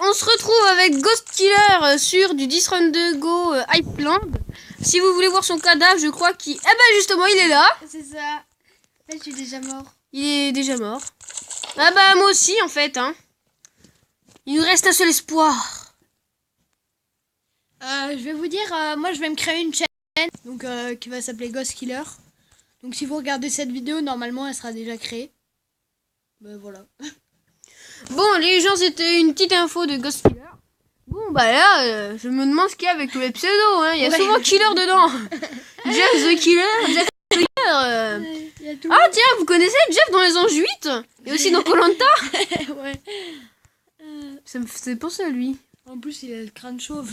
On se retrouve avec Ghost Killer sur du 10 Run 2 Go Hypeland. Si vous voulez voir son cadavre, je crois qu'il... Eh ben justement, il est là. C'est ça. Là, je suis déjà mort. Il est déjà mort. Ah bah moi aussi en fait. Hein. Il nous reste un seul espoir. Je vais vous dire, moi je vais me créer une chaîne donc, qui va s'appeler Ghost Killer. Donc si vous regardez cette vidéo, normalement elle sera déjà créée. Ben voilà. Bon les gens, c'était une petite info de Ghost Killer. Bon bah là, je me demande ce qu'il y a avec tous les pseudos. Hein. Il y a souvent Killer dedans. Jeff the Killer, Jack the Killer. Ah tiens, vous connaissez Jeff dans les Anges 8 et aussi dans Koh-Lanta. Ouais. Ça me faisait penser à lui. En plus il a le crâne chauve.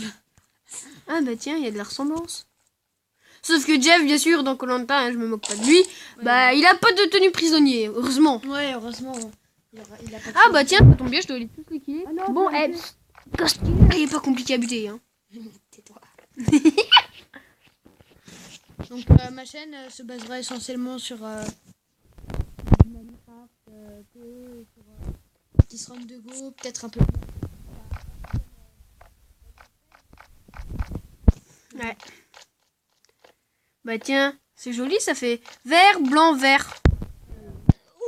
Ah bah tiens, il y a de la ressemblance. Sauf que Jeff, bien sûr, dans Koh-Lanta, hein, je me moque pas de lui, ouais, bah il a pas de tenue prisonnier, heureusement. Ouais, heureusement. Il a pas ah bah tiens, ça tombe bien, je dois aller tous les killer. Ah bon, Ghost Killer, il est pas compliqué à buter. Hein. Tais-toi. Donc ma chaîne se basera essentiellement sur Minecraft, sur 10 Run 2 Go, peut-être un peu. Ouais. Bah tiens, c'est joli, ça fait vert, blanc, vert.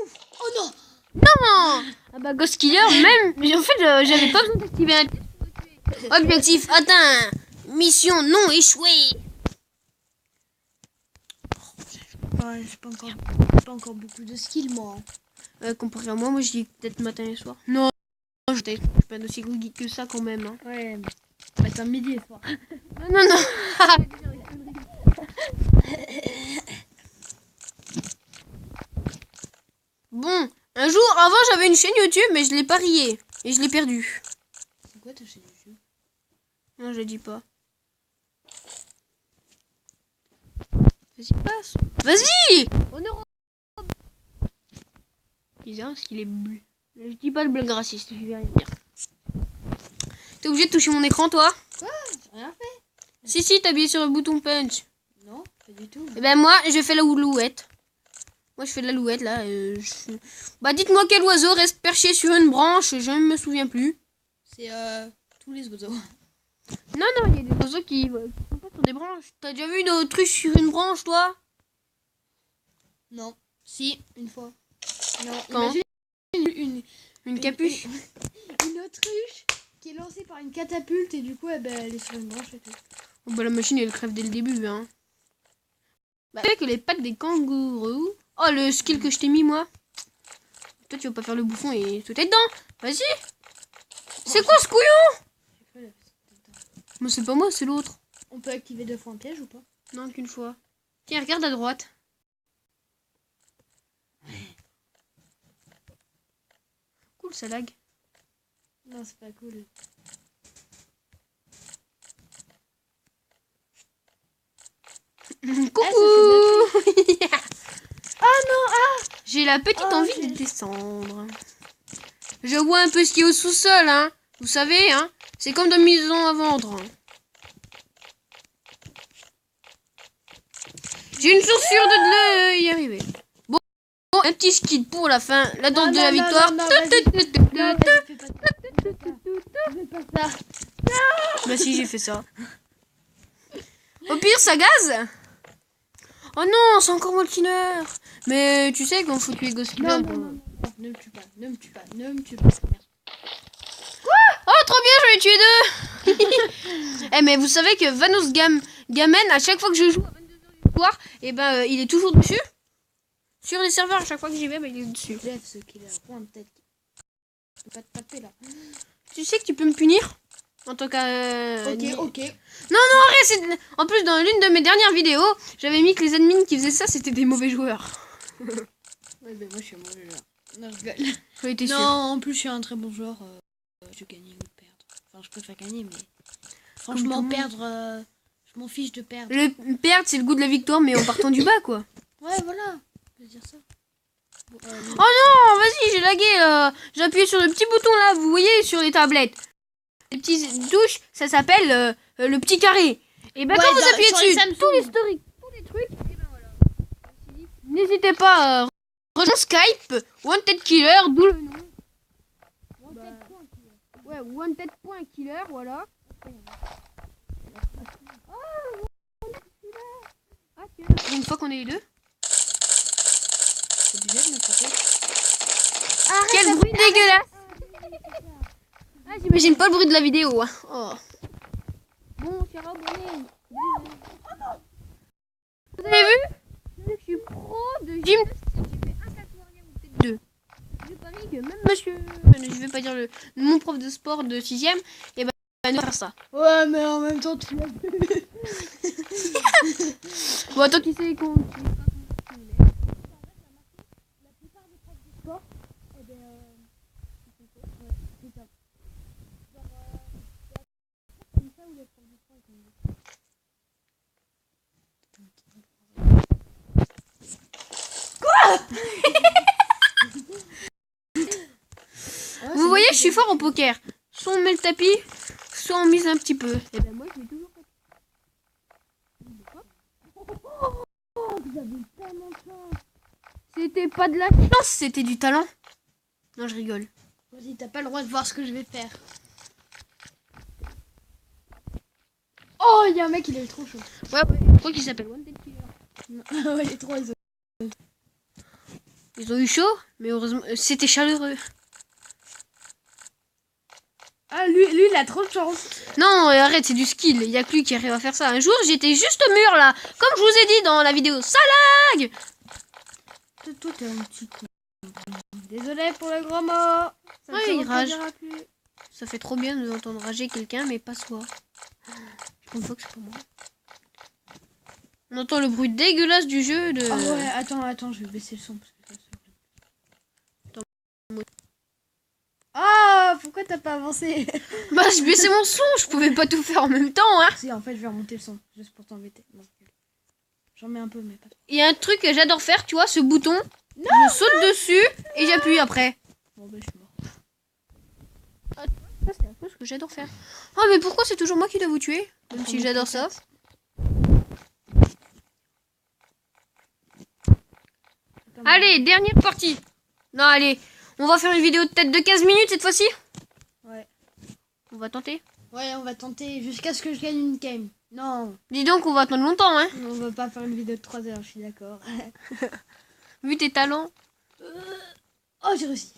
Ouf. Oh non. Non. Ah bah Ghost Killer, même, en fait, j'avais pas besoin d'activer un test. Objectif atteint. Mission non échouée. Ouais, j'ai pas encore beaucoup de skills, moi. Comparé à moi, je dis peut-être matin et soir. Non, je suis pas aussi geek que ça quand même. Hein. Ouais, matin, midi et soir. Non. Bon, un jour, avant j'avais une chaîne YouTube, mais je l'ai parié et je l'ai perdu. C'est quoi ta chaîne YouTube? Non, je dis pas. Vas-y, passe. Vas-y. Bizarre, parce qu'il est bleu. Je dis pas le blague raciste, je vais rien dire. T'es obligé de toucher mon écran, toi? Quoi? J'ai rien fait. Si, t'as appuyé sur le bouton punch. Non, pas du tout. Et ben moi, je fais la louette. Moi, je fais de la louette, là. Bah, dites-moi quel oiseau reste perché sur une branche, je ne me souviens plus. C'est tous les oiseaux. Non, il y a des oiseaux qui sont pas sur des branches. T'as déjà vu une autruche sur une branche, toi? Non. Si, une fois. Non, quand? Imagine une capuche. Une autruche qui est lancée par une catapulte et du coup, elle est sur une branche et tout. Oh, bah, la machine, elle crève dès le début, hein. Bah, avec les pattes des kangourous. Oh, le skill que je t'ai mis, moi. Toi, tu vas pas faire le bouffon et tout est dedans. Vas-y. C'est quoi ce couillon? Mais c'est pas moi, c'est l'autre. On peut activer 2 fois un piège ou pas? Non, qu'une fois. Tiens, regarde à droite. Cool, ça lag. Non, c'est pas cool. Coucou. Ah non, J'ai la petite envie de descendre. Je vois un peu ce qu'il y a au sous-sol, hein. Vous savez, hein. C'est comme dans maison à vendre. J'ai une source sûre de y arriver. Bon, un petit skid pour la fin. La danse de la victoire. Bah si, j'ai fait ça. Au pire, ça gaze. Oh non, c'est encore moi le killer. Mais tu sais qu'on faut tuer Ghost Killer. Non, ne me tue pas, ne me tue pas, ne me tue pas. Quoi? Oh, trop bien, j'en ai tué 2. Eh, mais vous savez que Vanos Gamen, à chaque fois que je joue à 22h du soir, et ben il est toujours dessus. Sur les serveurs, à chaque fois que j'y vais, il est dessus. Bref, ce killer, point de tête. Je peux pas te taper là. Tu sais que tu peux me punir en tant qu'à... Ok. Non, arrête. En plus, dans l'une de mes dernières vidéos, j'avais mis que les admins qui faisaient ça, c'était des mauvais joueurs. Ouais, ben moi je suis un mauvais joueur. Non, je rigole. Oui, t'es sûr. Non, en plus je suis un très bon joueur. Je gagne ou perdre. Enfin, je préfère gagner, mais franchement, perdre, je m'en fiche de perdre. Le perdre, c'est le goût de la victoire, mais en partant du bas, quoi. Ouais, voilà. Je veux dire ça. Bon, Oh non, vas-y, j'ai lagué. J'ai appuyé sur le petit bouton là, vous voyez, sur les tablettes. Les petites touches, ça s'appelle le petit carré. Et ben quand vous appuyez dessus, tout l'historique, tous les trucs, et ben voilà. N'hésitez pas, rejoindre Skype, Wanted Killer, d'où le nom. Ouais, wanted.killer, voilà. Ah, tiens. Une fois qu'on est les deux. C'est obligé de me tromper. Quel bruit dégueulasse! Ah, j'imagine pas le bruit de la vidéo. Hein. Oh. Bon, c'est abonné. Vous avez vu? Je suis pro de gymnastique. J'ai fait un salto arrière ou peut-être deux. Je parie que même monsieur, je vais pas dire mon prof de sport de 6ème, et ben va nous faire ça. Ouais, mais en même temps, tu l'as vu. Bon, attends, qui c'est qu'on. La plupart des profs de sport, eh ben, c'est ça. Genre, comme ça, ou les profs de sport, ils sont... Vous voyez, je suis fort au poker. Soit on met le tapis, soit on mise un petit peu. Et ben moi, je vais toujours fait. Oh, vous avez tellement de chance. C'était pas de la chance, c'était du talent. Non, je rigole. Vas-y, t'as pas le droit de voir ce que je vais faire. Oh, il y a un mec, il est trop chaud. Ouais, je crois qu'il s'appelle Wanted Killer. Ouais, les trois, ils ont... Ils ont eu chaud, mais heureusement, c'était chaleureux. Ah, lui, il a trop de chance. Non, arrête, c'est du skill. Il y a que lui qui arrive à faire ça. Un jour, j'étais juste au mur là, comme je vous ai dit dans la vidéo. Ça lag. Toi, t'es un petit con. Désolé pour le gros mot. Ça Ouais, il rage. plus. Ça fait trop bien de nous entendre rager quelqu'un, mais pas soi. Je comprends que c'est pas moi. On entend le bruit dégueulasse du jeu de. Ah ouais, attends, je vais baisser le son. Parce que ça, Attends. Ah, pourquoi t'as pas avancé? Bah, je baissais mon son, je pouvais pas tout faire en même temps, hein. Si, en fait, je vais remonter le son, juste pour t'embêter. J'en mets un peu, mais pas trop. Il y a un truc que j'adore faire, tu vois, ce bouton. Je saute dessus et j'appuie après. Bon, bah, je suis mort. Ça, c'est un peu ce que j'adore faire. Oh, mais pourquoi c'est toujours moi qui dois vous tuer? Même si j'adore ça. Allez, dernière partie. Non, allez. On va faire une vidéo de tête de 15 minutes cette fois-ci. Ouais. On va tenter. Ouais, on va tenter jusqu'à ce que je gagne une game. Non, Dis donc, on va attendre longtemps, hein. on va pas faire une vidéo de 3 heures, je suis d'accord. Vu tes talents. Oh, j'ai réussi.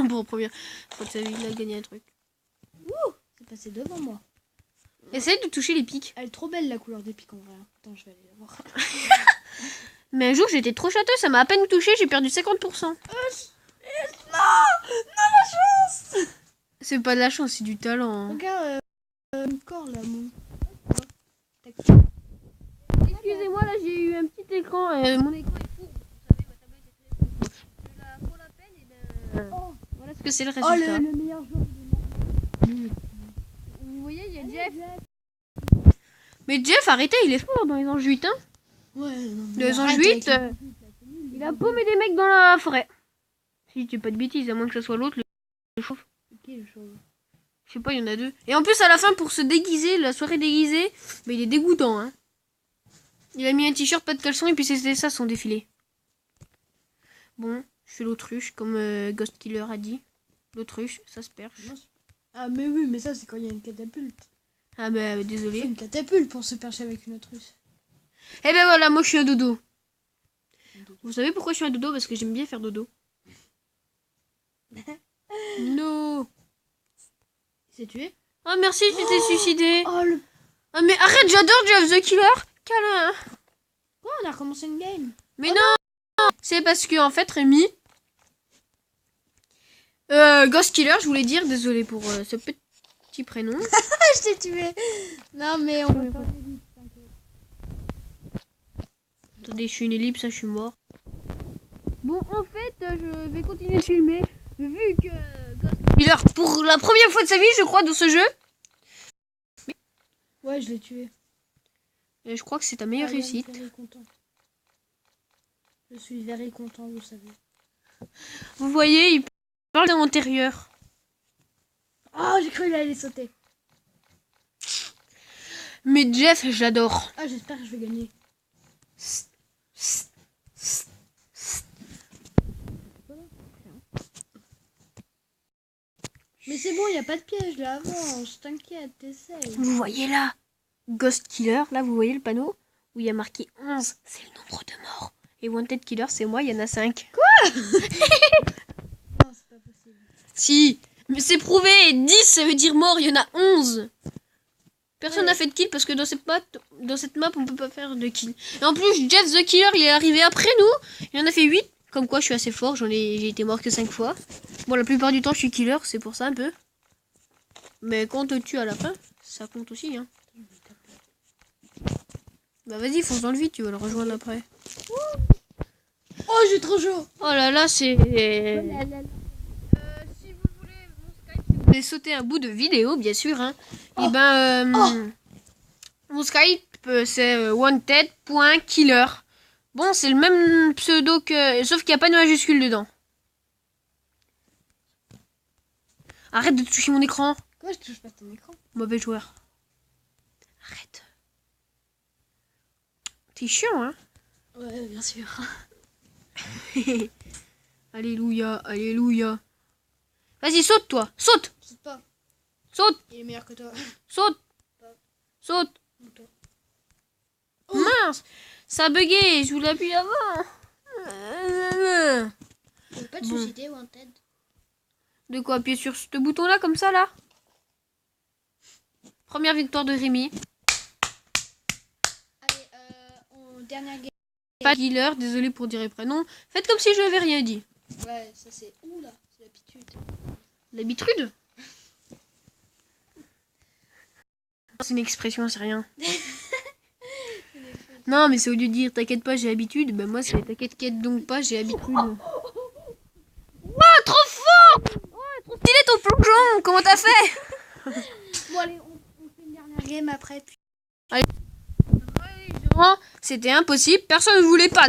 Bon, première fois de sa vie, il a gagné un truc. C'est passé devant moi. Essaye de toucher les pics. Elle est trop belle, la couleur des pics, en vrai. Attends, je vais aller la voir. Mais un jour, j'étais trop châteux, ça m'a à peine touché, j'ai perdu 50%. Non, la chance. C'est pas de la chance, c'est du talent. Hein. Regarde, corps là, mon. Excusez-moi, là j'ai eu un petit écran. Mon écran est fou. Vous savez, ma tablette est très fou. Je la prends la peine et ben. Oh, Voilà ce que c'est le oh résultat. le meilleur joueur du monde. Vous voyez, il y a Jeff. Mais Jeff, arrêtez, il est fort dans les anges 8. Hein. Ouais, non, Les anges arrête 8, avec il a paumé des mecs dans la forêt. Si je dis pas de bêtises, à moins que ce soit l'autre, le chauve. Qui le chauve? Je sais pas, il y en a deux. Et en plus, à la fin, pour se déguiser, la soirée déguisée, mais il est dégoûtant. Hein. Il a mis un t-shirt, pas de caleçon, et puis c'était ça son défilé. Bon, je fais l'autruche, comme Ghost Killer a dit. L'autruche, ça se perche. Ah, mais oui, mais ça, c'est quand il y a une catapulte. Ah bah, C'est désolé. une catapulte pour se percher avec une autruche. Eh ben voilà, moi je suis un dodo. Vous savez pourquoi je suis un dodo? Parce que j'aime bien faire dodo. No. Il s'est tué? Ah merci, tu t'es suicidé. Oh, le... Ah mais arrête, j'adore Jeff the Killer. Câlin. Oh, on a recommencé une game. Mais non, c'est parce que en fait Rémi, Ghost Killer, je voulais dire, désolé pour ce petit prénom. Ah, je t'ai tué. Non, mais on peut pas. Attendez, je suis une ellipse, ça je suis mort. Bon, en fait, je vais continuer de filmer, vu que Ghost Killer, pour la première fois de sa vie, je crois, dans ce jeu. Ouais, je l'ai tué. Et je crois que c'est ta meilleure réussite. Je suis very content, vous savez. Vous voyez, il parle de l'intérieur. Oh, j'ai cru qu'il allait sauter. Mais Jeff, je l'adore. Ah, j'espère que je vais gagner. Mais c'est bon, il a pas de piège là, avance, t'inquiète, t'essayes. Vous voyez là, Ghost Killer, là vous voyez le panneau où il y a marqué 11, c'est le nombre de morts. Et Wanted Killer, c'est moi, il y en a 5. Non, c'est pas possible. Si, mais c'est prouvé, 10 ça veut dire mort, il y en a 11. Personne n'a fait de kill parce que dans cette map, on peut pas faire de kill. Et en plus, Jeff the Killer, il est arrivé après nous, il en a fait 8. Comme quoi, je suis assez fort, j'ai été mort que 5 fois. Bon, la plupart du temps, je suis killer, c'est pour ça un peu. Mais quand on te tue à la fin, ça compte aussi, hein. Bah vas-y, fonce dans le vide, tu vas le rejoindre après. Oh, j'ai trop chaud. Oh là là, c'est... si vous voulez mon Skype, si vous voulez sauter un bout de vidéo, bien sûr, hein. Et ben, mon Skype, c'est wanted.killer. Bon, c'est le même pseudo que... Sauf qu'il n'y a pas de majuscule dedans. Arrête de toucher mon écran. Quoi, je touche pas ton écran? Mauvais joueur. Arrête. T'es chiant, hein? Ouais, bien sûr. Alléluia, alléluia. Vas-y, saute, toi. Saute. Saute pas. Saute. Il est meilleur que toi. Saute. Saute. Toi. Mince. Ça a bugué. Je vous l'appuie avant. Tu veux pas te Bon. suicider, Wanted? De quoi appuyer sur ce bouton-là, comme ça, là? Première victoire de Rémi. Allez, dernière game. Pas killer, désolé pour dire les prénoms. Faites comme si je n'avais rien dit. Ouais, ça c'est... Ouh là, c'est l'habitude. L'habitude? C'est une expression, c'est rien. Non, mais c'est au lieu de dire t'inquiète pas, j'ai l'habitude. Ben moi, c'est t'inquiète donc pas, j'ai l'habitude. Ouah, trop fort! Ouais, trop stylé ton plongeon! Comment t'as fait? Bon, allez, on fait une dernière game après. Puis... C'était impossible, personne ne voulait pas.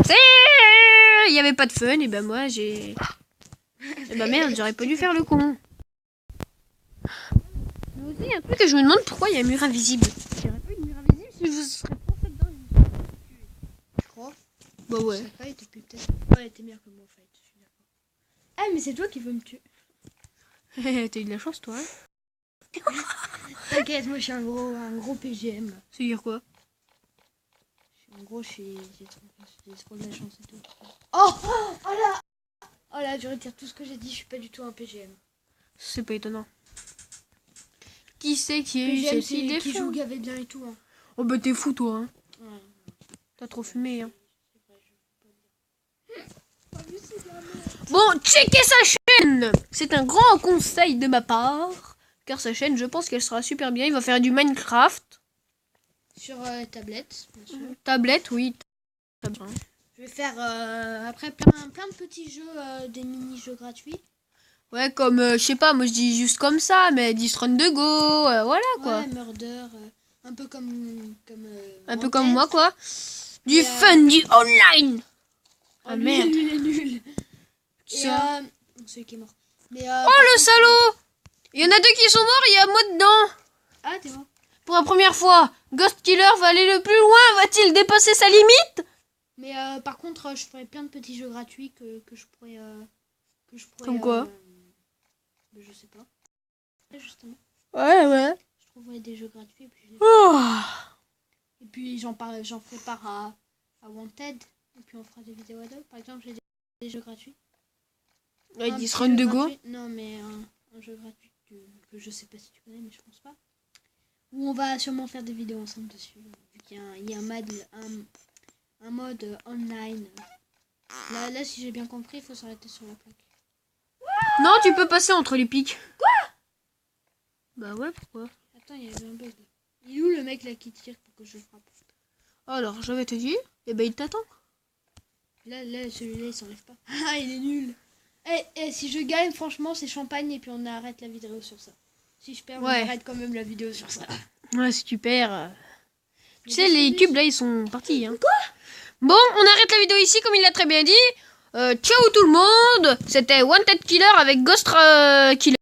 Il n'y avait pas de fun, et ben moi j'ai. Et ben merde, j'aurais pas dû faire le con. Mais aussi, il y a un truc que je me demande pourquoi il y a un mur invisible. Il n'y aurait pas eu de mur invisible si je vous serais foncé dedans. Tu crois? Bah ouais. Ça fight, puis peut-être... Ouais, t'es meilleur que moi, fight, je suis d'accord. Ah, mais c'est toi qui veux me tuer. T'as eu de la chance, toi. Hein. T'inquiète, moi je suis un gros PGM. C'est dire quoi? En gros, j'ai trop de la chance et tout. Oh là! Oh là, je retire tout ce que j'ai dit, je suis pas du tout un PGM. C'est pas étonnant. Qui c'est qui est PGM, cette idée c'est qui fou? joue gavé bien et tout. Hein. Oh bah t'es fou, toi. Hein. Ouais. T'as trop fumé. Hein. C'est vrai, je peux pas dire. Bon, checkez sa chaîne. C'est un grand conseil de ma part. Car sa chaîne, je pense qu'elle sera super bien. Il va faire du Minecraft. Sur tablette, bien sûr. Tablette, oui. Je vais faire après plein de petits jeux, des mini-jeux gratuits. Ouais, comme, je sais pas, moi je dis juste comme ça, mais 10 runs de go, voilà quoi. Ouais, Murder, un peu comme Un peu Wanted. comme moi quoi. Du Et, fun, du online. Oh, Ah lui, merde. lui, il est nul. Et Ça. celui qui est mort. Mais, Oh par le contre- salaud. Il y en a 2 qui sont morts, il y a moi dedans. Ah, t'es mort. Pour la première fois, Ghost Killer va aller le plus loin, va-t-il dépasser sa limite? Mais par contre, je ferai plein de petits jeux gratuits que je pourrais... Comme quoi? Je sais pas. Justement. Ouais. Je trouverai des jeux gratuits. Oh. Et puis j'en ferai part à Wanted. Et puis on fera des vidéos à deux. Par exemple, j'ai des jeux gratuits. Ouais, Un 10 petit runs jeu de go. gratuit. Non, mais un jeu gratuit que je sais pas si tu connais, mais je pense pas. Où on va sûrement faire des vidéos ensemble dessus. Vu qu'il y a un mode online. Là, si j'ai bien compris, il faut s'arrêter sur la plaque. Non, tu peux passer entre les pics. Quoi? Bah ouais, pourquoi? Attends, il y avait un bug là. Il est où le mec là qui tire pour que je le frappe? Alors, je vais te dire, et ben il t'attend. Là, celui-là il s'enlève pas. Ah, il est nul. Si je gagne, franchement, c'est champagne et puis on arrête la vidéo sur ça. Si je perds, Ouais. on arrête quand même la vidéo sur ça. Ouais, si tu perds. Tu Mais sais, qu'est-ce les que cubes là, ils sont partis. Hein. Quoi? Bon, on arrête la vidéo ici, comme il l'a très bien dit. Ciao tout le monde. C'était Wanted Killer avec Ghost Killer.